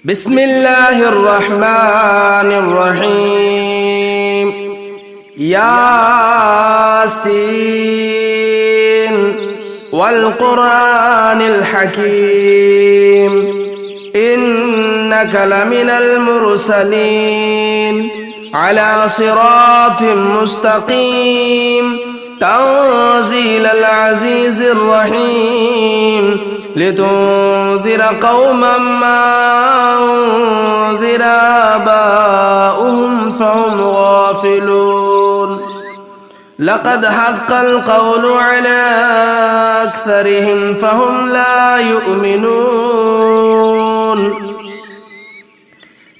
بسم الله الرحمن الرحيم ياسين والقرآن الحكيم إنك لمن المرسلين على صراط مستقيم تنزيل العزيز الرحيم لتنذر قوما ما أنذر آباؤهم فهم غافلون لقد حق القول على أكثرهم فهم لا يؤمنون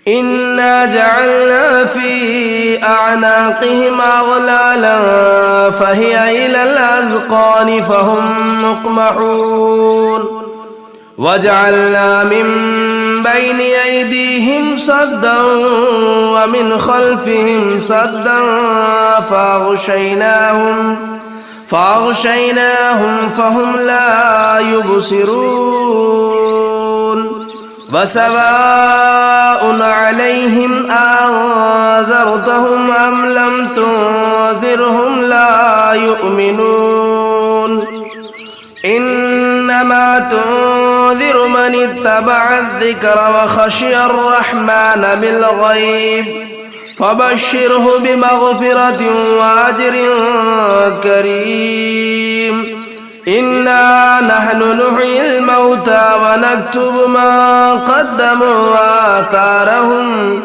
إنا جعلنا في أعناقهم أغلالا فهي إلى الأذقان فهم مقمحون وجعلنا من بين أيديهم سدا ومن خلفهم سدا فأغشيناهم فهم لا يبصرون وسواء عليهم أنذرتهم أم لم تنذرهم لا يؤمنون إنما تنذر من اتبع الذكر وخشي الرحمن بالغيب فبشره بمغفرة وأجر كريم إنا نحن نحيي الموتى ونكتب ما قدموا وآثارهم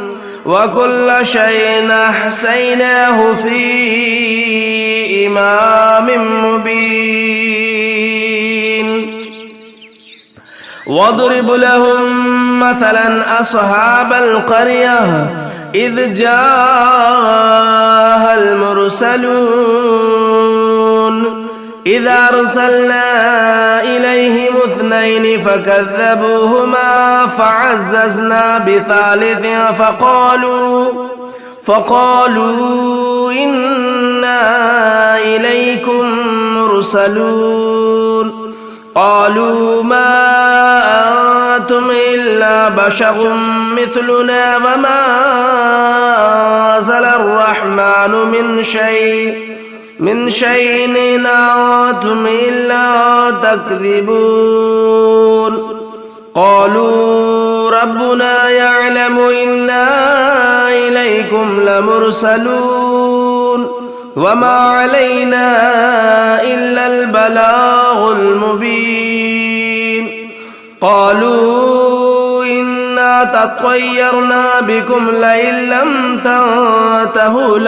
وكل شيء أحصيناه في إمام مبين واضرب لهم مثلا أصحاب القرية إذ جاءها المرسلون إذا أرسلنا إليهم 2 فكذبوهما فعززنا بثالث فقالوا إنا إليكم مرسلون قالوا ما أنتم إلا بشر مثلنا وما أنزل الرحمن من شيء إن أنتم إلا تكذبون قالوا ربنا يعلم إنا إليكم لمرسلون وما علينا إلا البلاغ المبين قالوا إنا تطيرنا بكم لئن لم تنتهوا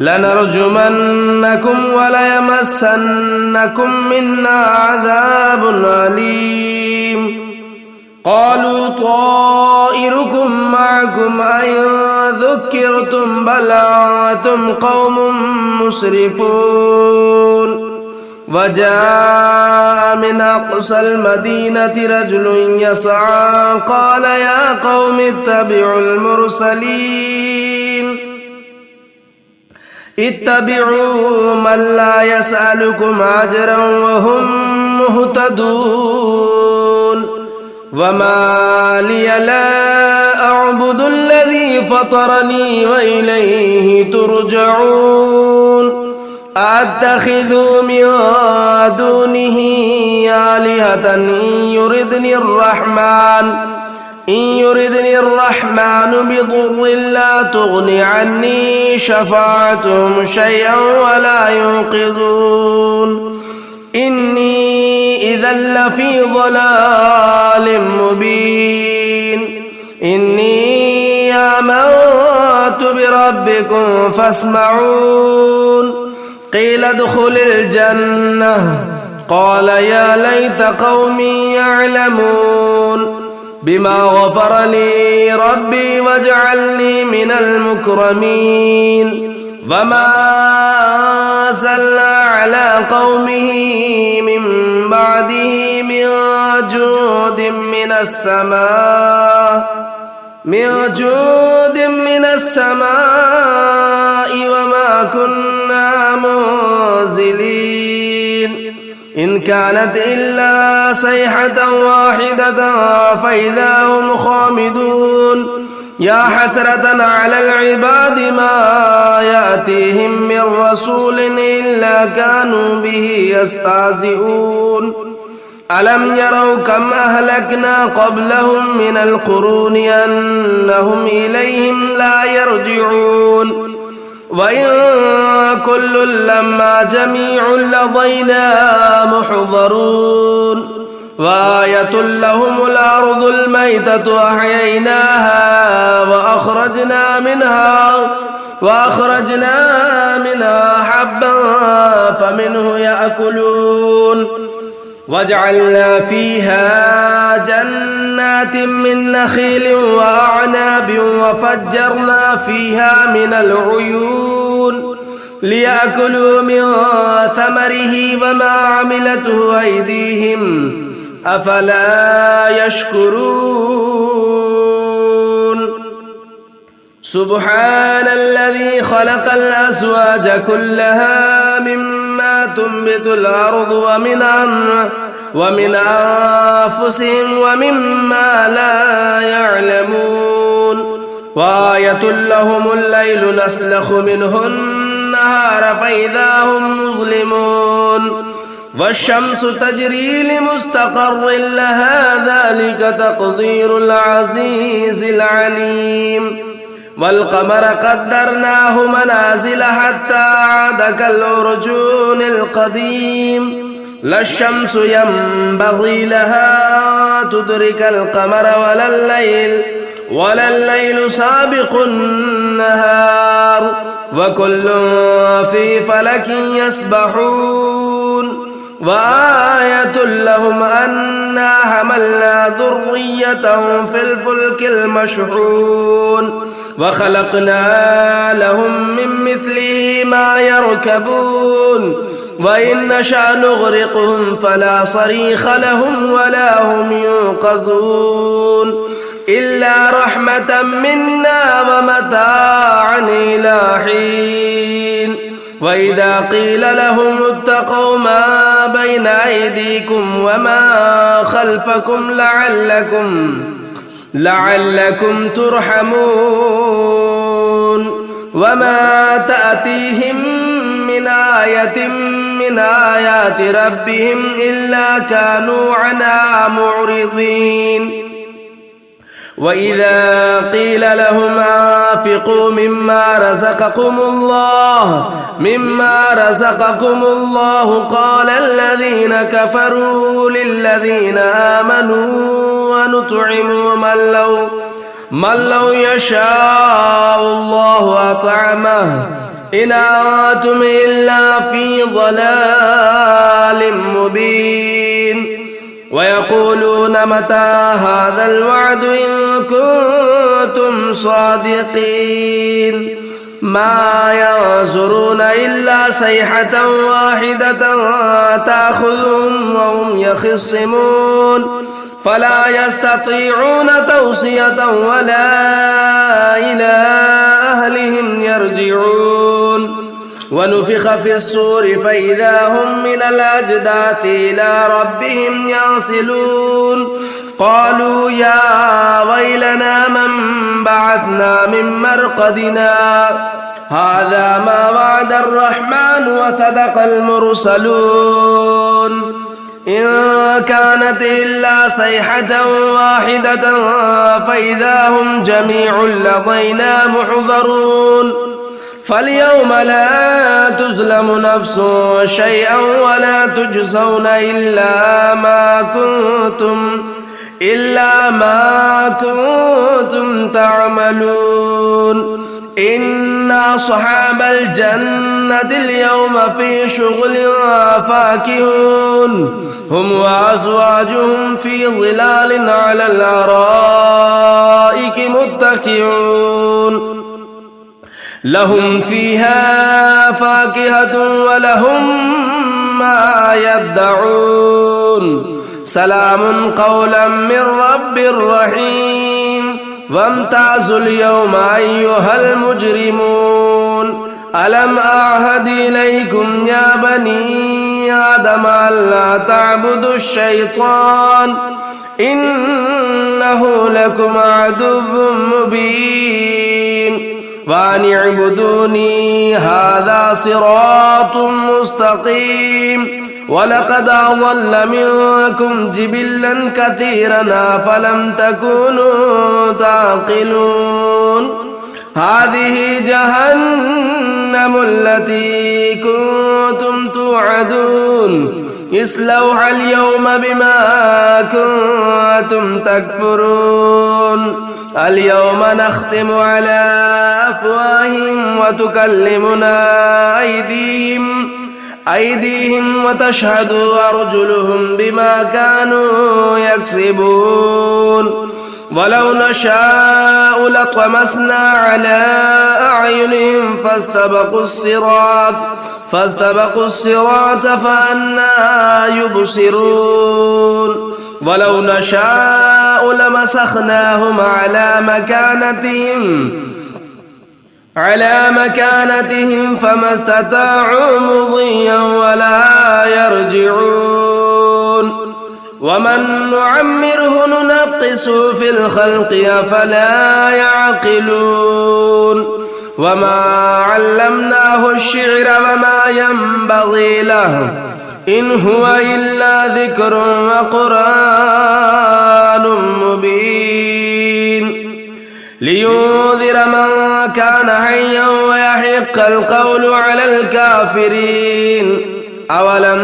لنرجمنكم وليمسنكم منا عذاب أليم قالوا طائركم معكم أئن ذكرتم بل أنتم قوم مسرفون وجاء من أقصى المدينة رجل يسعى قال يا قوم اتبعوا المرسلين اتبعوا من لا يسألكم أجرا وهم مهتدون وما لي لا أعبد الذي فطرني وإليه ترجعون أتخذ من دونه آلهة إن يردني الرحمن بضر لا تغن عني شفاعتهم شيئا ولا ينقذون إني إذا لفي ضلال مبين إني آمنت بربكم فاسمعون قيل ادخل الجنة قال يا ليت قومي يعلمون بما غفر لي ربي واجعلني من المكرمين وما أرسلنا على قومه من بعده من جود من السماء وما كنا منزلين إن كانت إلا صيحة واحدة فإذا هم خامدون يا حسرة على العباد ما يأتيهم من رسول إلا كانوا به يستهزئون ألم يروا كم أهلكنا قبلهم من القرون أنهم إليهم لا يرجعون وإن كل لما جميع لدينا محضرون وآية لهم الأرض الميتة أحييناها وأخرجنا منها حبا فمنه يأكلون وجعلنا فيها جنات من نخيل وأعناب وفجرنا فيها من العيون ليأكلوا من ثمره وما عملته أيديهم أفلا يشكرون سبحان الذي خلق الأزواج كلها مما تنبت الأرض ومن أنفسهم ومما لا يعلمون وآية لهم الليل نسلخ منه النهار فإذا هم مظلمون والشمس تجري لمستقر لها ذلك تقدير العزيز العليم والقمر قدرناه منازل حتى عاد كالعرجون القديم لا الشمس ينبغي لها تدرك القمر ولا الليل سابق النهار وكل في فلك يسبحون وآية لهم أنا حملنا ذريتهم في الفلك المشحون وخلقنا لهم من مثله ما يركبون وإن نشأ نغرقهم فلا صريخ لهم ولا هم ينقذون إلا رحمة منا ومتاعا إلى حين وإذا قيل لهم اتقوا ما بين أيديكم وما خلفكم لعلكم ترحمون وما تأتيهم من آية من آيات ربهم إلا كانوا عنها معرضين وإذا قيل لهم أنفقوا مما رزقكم الله قال الذين كفروا للذين آمنوا ونطعم من لو يشاء الله أطعمه إن أنتم إلا في ضلال مبين ويقولون متى هذا الوعد إن كنتم صادقين ما ينظرون إلا صيحة واحدة تأخذهم وهم يخصمون فلا يستطيعون توصية ولا إلى أهلهم يرجعون ونفخ في الصور فإذا هم من الأجداث إلى ربهم ينسلون قالوا يا ويلنا من بعثنا من مرقدنا هذا ما وعد الرحمن وصدق المرسلون إن كانت إلا صيحة واحدة فإذا هم جميع لدينا محضرون فاليوم لا تظلم نفس شيئا ولا تجزون إلا ما كنتم تعملون إن أصحاب الجنة اليوم في شغل فاكهون هم وأزواجهم في ظلال على الأرائك متكئون لهم فيها فاكهة ولهم ما يدعون سلام قولا من رب رحيم وامتازوا اليوم أيها المجرمون ألم أعهد إليكم يا بني بني آدم ألا تعبدوا الشيطان إنه لكم عدو مبين وأن اعبدوني هذا صراط مستقيم ولقد أضل منكم جبلا كثيرا أفلم تكونوا تعقلون هذه جهنم التي كنتم توعدون اصلوها اليوم بما كنتم تكفرون اليوم نختم على أفواههم وتكلمنا أيديهم وتشهد أرجلهم بما كانوا يكسبون ولو نشاء لطمسنا على أعينهم فاستبقوا الصراط فأنى يبصرون ولو نشاء لمسخناهم على مكانتهم فما استطاعوا مضيا ولا يرجعون ومن نعمره ننقص في الخلق أفلا يعقلون وما علمناه الشعر وما ينبغي له إن هو إلا ذكر وقرآن مبين لينذر من كان حيا ويحق القول على الكافرين أولم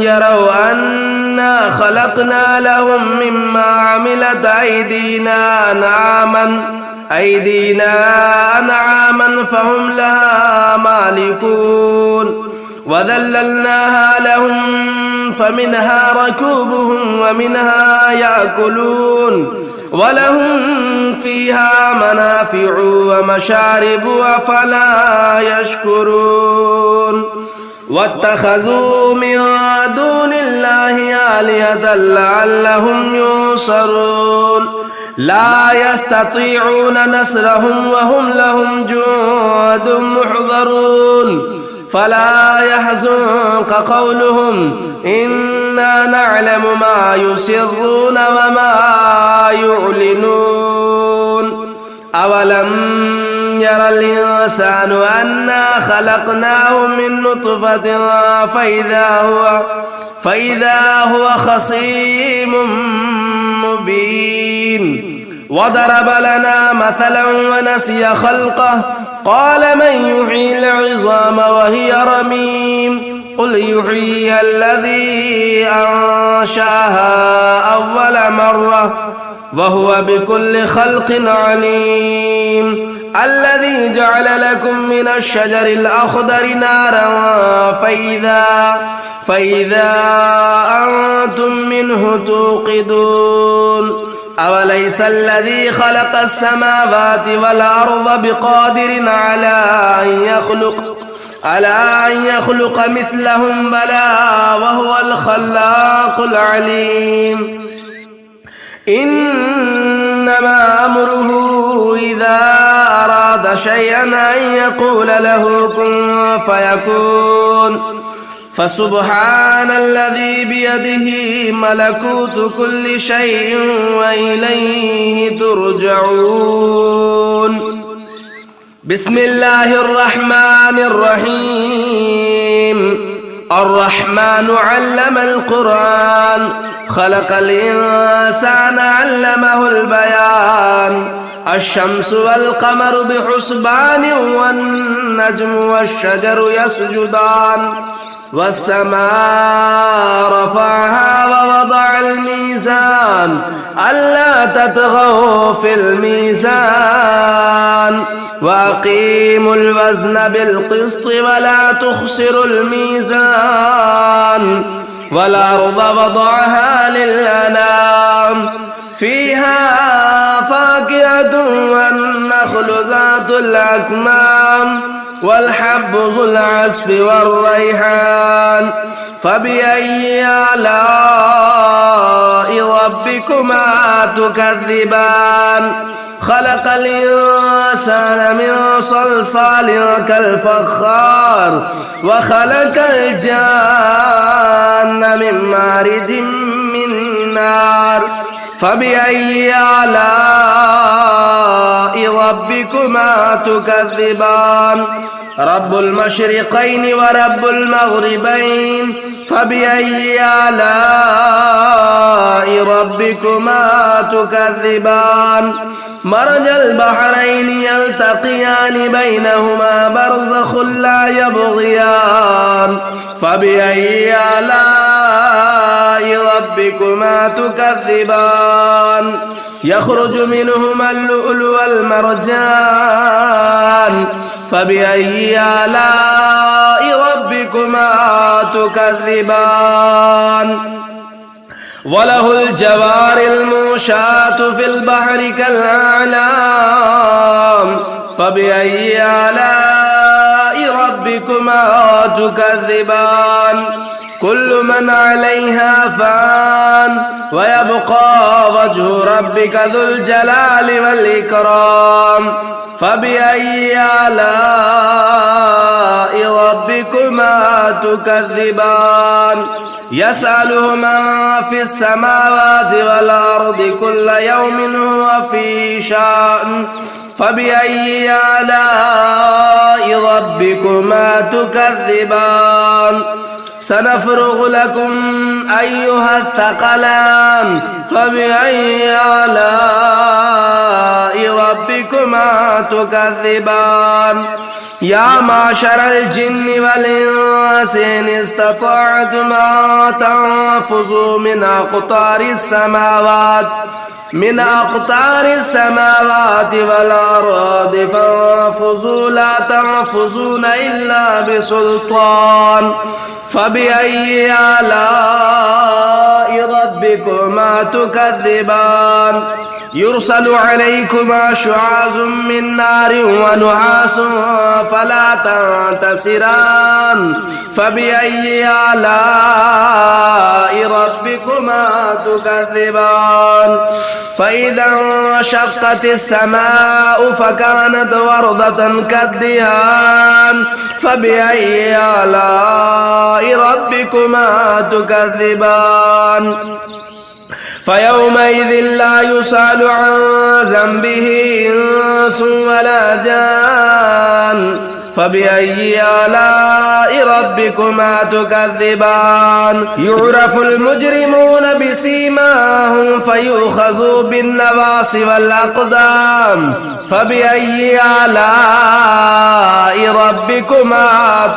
يروا أنا خلقنا لهم مما عملت أيدينا أنعاما فهم لها مالكون وذللناها لهم فمنها ركوبهم ومنها يأكلون ولهم فيها منافع ومشارب أفلا يشكرون واتخذوا من دون الله آلهة لعلهم ينصرون لا يستطيعون نصرهم وهم لهم جند محضرون فلا يحزنك قولهم إنا نعلم ما يسرون وما يعلنون أولم يرى الإنسان أنا خلقناه من نطفة فإذا هو خصيم مبين وضرب لنا مثلا ونسي خلقه قال من يحيي العظام وهي رميم قل يحييها الذي أنشأها أول مرة وهو بكل خلق عليم الذي جعل لكم من الشجر الأخضر نارا فإذا أنتم منه توقدون أوليس الذي خلق السماوات والأرض بقادر على أن يخلق مثلهم بلى وهو الخلاق العليم إنما أمره إذا أراد شيئا أن يقول له كن فيكون فسبحان الذي بيده ملكوت كل شيء وإليه ترجعون بسم الله الرحمن الرحيم الرحمن علم القرآن خلق الإنسان علمه البيان الشمس والقمر بحسبان والنجم والشجر يسجدان والسماء رفعها ووضع الميزان ألا تطغوا في الميزان وأقيموا الوزن بالقسط ولا تخسروا الميزان والأرض وضعها للأنام فيها فاكهة والنخل ذات الأكمام والحب ذو العصف والريحان فبأي آلاء ربكما تكذبان خلق الإنسان من صلصال كالفخار وخلق الجان من مارج من نار فبأي آلاء ربكما تكذبان رب المشرقين ورب المغربين فبأي آلاء ربكما تكذبان مرج البحرين يلتقيان بينهما برزخ لا يبغيان فبأي آلاء ربكما تكذبان يخرج منهما اللؤلؤ والمرجان فبأي آلاء ربكما تكذبان وله الجوار المنشآت في البحر كالأعلام فبأي آلاء ربكما تكذبان كل من عليها فان ويبقى وجه ربك ذو الجلال والإكرام فبأي آلاء ربكما تكذبان يسأله من في السماوات والأرض كل يوم هو في شأن فبأي آلاء ربكما تكذبان سنفرغ لكم أيها الثقلان فبأي آلاء ربكما تكذبان يا معشر الجن والإنس إن استطعتم أن تنفذوا من أقطار السماوات والأرض فانفذوا لا تنفذون إلا بسلطان فبأي آلاء ربكما تكذبان يرسل عليكما شعاظ من نار ونحاس فلا تنتصران فبأي آلاء ربكما تكذبان فإذا انشقت السماء فكانت وردة كالدهان فبأي آلاء ربكما تكذبان فيومئذ لا يسأل عن ذنبه إنس ولا جان فبأي آلاء ربكما تكذبان يعرف المجرمون بسيماهم فيؤخذوا بالنواصي والأقدام فبأي آلاء ربكما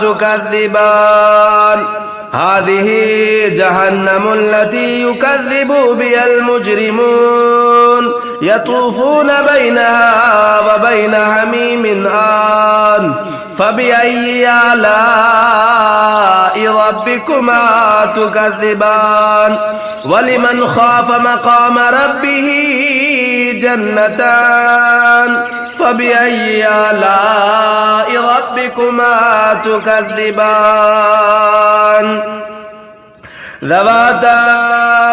تكذبان هذه جهنم التي يكذب بها المجرمون يطوفون بينها وبين حميم آن فبأي آلاء ربكما تكذبان ولمن خاف مقام ربه جنتان فبأي آلاء ربكما تكذبان ذواتا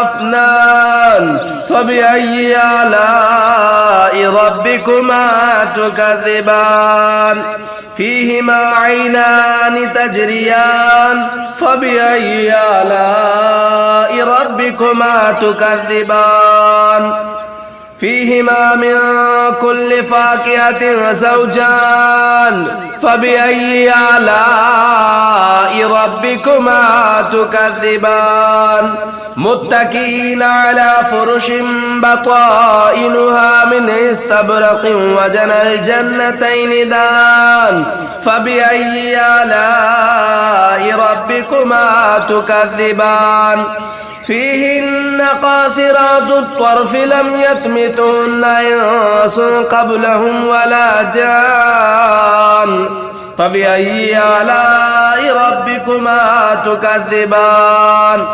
أفنان فبأي آلاء ربكما تكذبان فيهما عينان تجريان فبأي آلاء ربكما تكذبان فيهما من كل فاكهة زوجان فبأي آلاء ربكما تكذبان متكئين على فرش بطائنها من استبرق وجنى الجنتين دان فبأي آلاء ربكما تكذبان فيهن قاصرات الطرف لم يطمثهن إنس قبلهم ولا جان فبأي آلاء ربكما تكذبان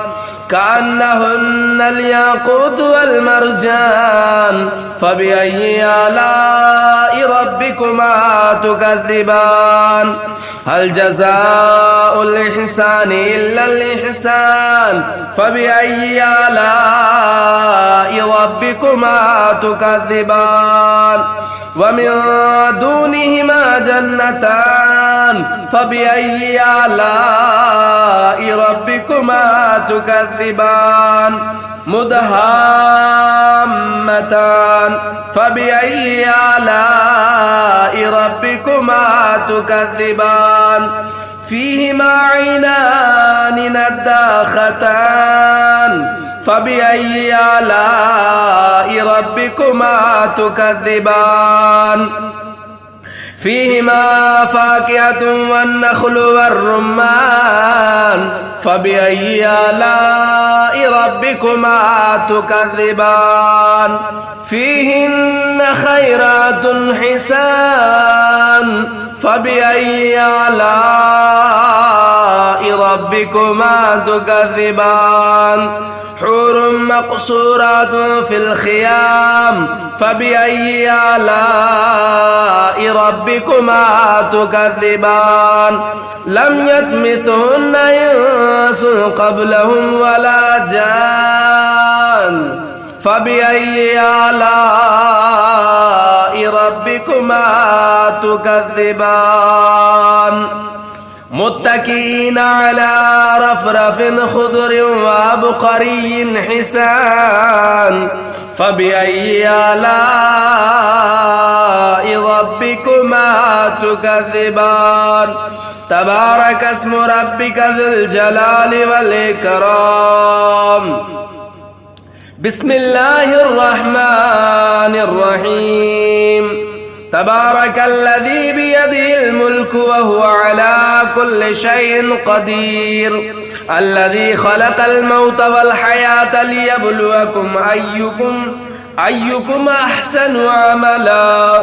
كأنهن الياقوت والمرجان فبأي آلاء ربكما ربكما تكذبان هل جزاء الإحسان إلا الإحسان فبأي آلاء ربكما تكذبان ومن دونهما جنتان فبأي آلاء ربكما تكذبان مدهامتان فبأي آلاء ربكما تكذبان فيهما عينان نضاختان فبأي آلاء ربكما تكذبان فيهما فاكهة والنخل والرمان فبأي آلاء ربكما تكذبان فيهن خيرات حسان فبأي آلاء ربكما تكذبان حور مقصورات في الخيام فبأي آلاء ربكما تكذبان لم يطمثهن إنس قبلهم ولا جان فبأي آلاء ربكما تكذبان متكئين على رفرف خضر وعبقري حسان فبأي آلاء ربكما تكذبان تبارك اسم ربك ذي الجلال والإكرام بسم الله الرحمن الرحيم تبارك الذي بيده الملك وهو على كل شيء قدير الذي خلق الموت والحياة ليبلوكم أيكم أحسن عملا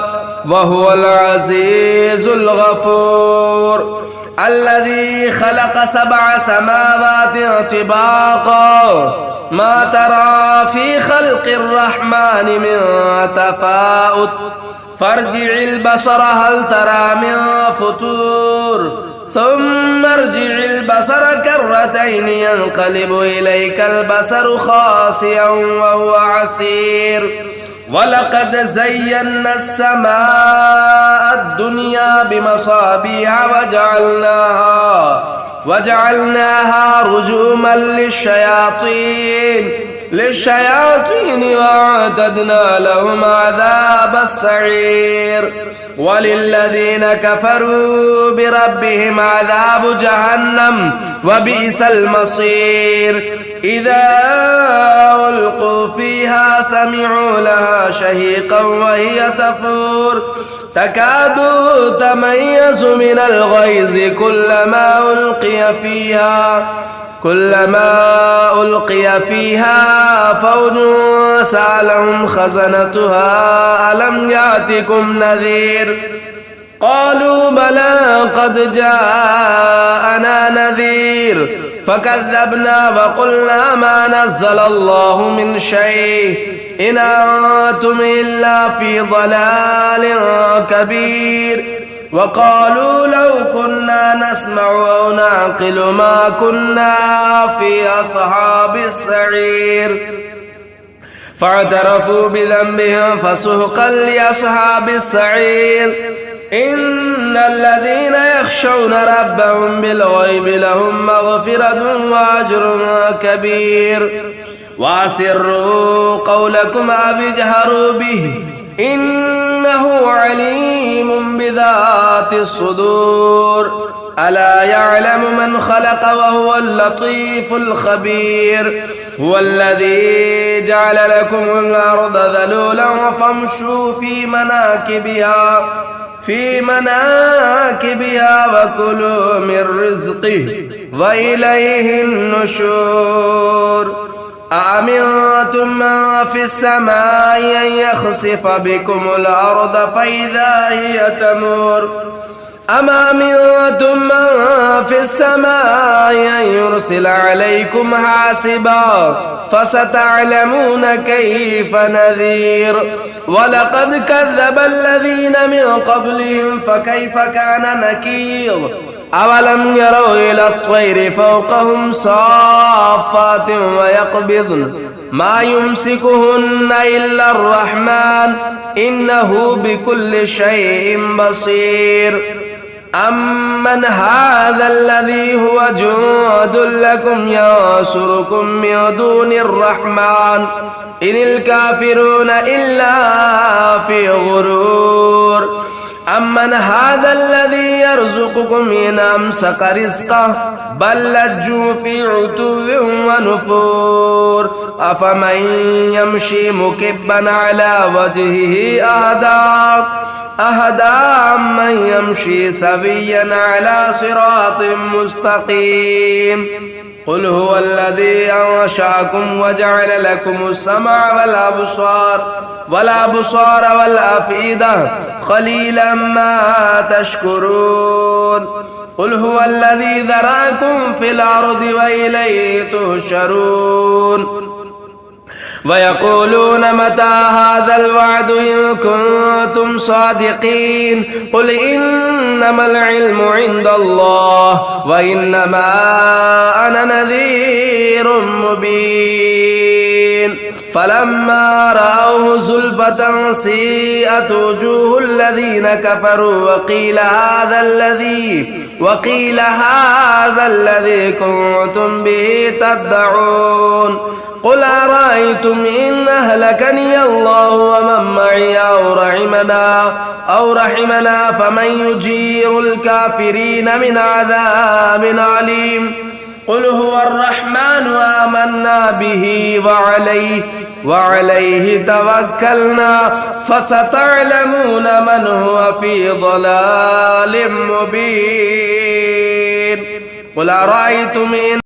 وهو العزيز الغفور الذي خلق 7 سماوات طباقا ما ترى في خلق الرحمن من تفاؤت فارجع البصر هل ترى من فطور ثم ارجع البصر كرتين ينقلب إليك البصر خاسئا وهو حسير ولقد زينا السماء الدنيا بمصابيح وجعلناها رجوما للشياطين وأعتدنا لهم عذاب السعير وللذين كفروا بربهم عذاب جهنم وبئس المصير إذا ألقوا فيها سمعوا لها شهيقا وهي تفور تكاد تميز من الغيظ كلما ألقي فيها فوج سألهم خزنتها ألم يأتكم نذير قالوا بلى قد جاءنا نذير فكذبنا وقلنا ما نزل الله من شيء إن أنتم إلا في ضلال كبير وقالوا لو كنا نسمع أو نعقل ما كنا في أصحاب السعير فاعترفوا بذنبهم فسحقا لأصحاب السعير إن الذين يخشون ربهم بالغيب لهم مغفرة وأجر كبير وأسروا قولكم أو اجهروا به إنه عليم بذات الصدور ألا يعلم من خلق وهو اللطيف الخبير هو الذي جعل لكم الأرض ذلولا فامشوا في مناكبها وكلوا من رزقه وإليه النشور أأمنتم من في السماء أن يخسف بكم الأرض فإذا هي تمور أم أمنتم من في السماء أن يرسل عليكم حاسبا فستعلمون كيف نذير ولقد كذب الذين من قبلهم فكيف كان نكير أولم يروا إلى الطير فوقهم صافات ويقبضن ما يمسكهن إلا الرحمن إنه بكل شيء بصير أمن هذا الذي هو جند لكم ينصركم من دون الرحمن إن الكافرون إلا في غرور أمن هذا الذي يرزقكم إن أمسك رزقه بل لجوا في عتو ونفور أفمن يمشي مكبا على وجهه أهدى من يمشي سويا على صراط مستقيم قل هو الذي أنشأكم وجعل لكم السمع والأبصار والأفئدة قليلا ما تشكرون قل هو الذي ذرأكم في الأرض وإليه تحشرون ويقولون متى هذا الوعد إن كنتم صادقين قل إنما العلم عند الله وإنما أنا نذير مبين فلما رأوه زلفة سيئت وجوه الذين كفروا وقيل هذا الذي كنتم به تدعون قل أرأيتم إن أهلكني الله ومن معي أو رحمنا فمن يجير الكافرين من عذاب عليم قل هو الرحمن آمنا به وعليه توكلنا فستعلمون من هو في ضلال مبين قل أرأيتم إن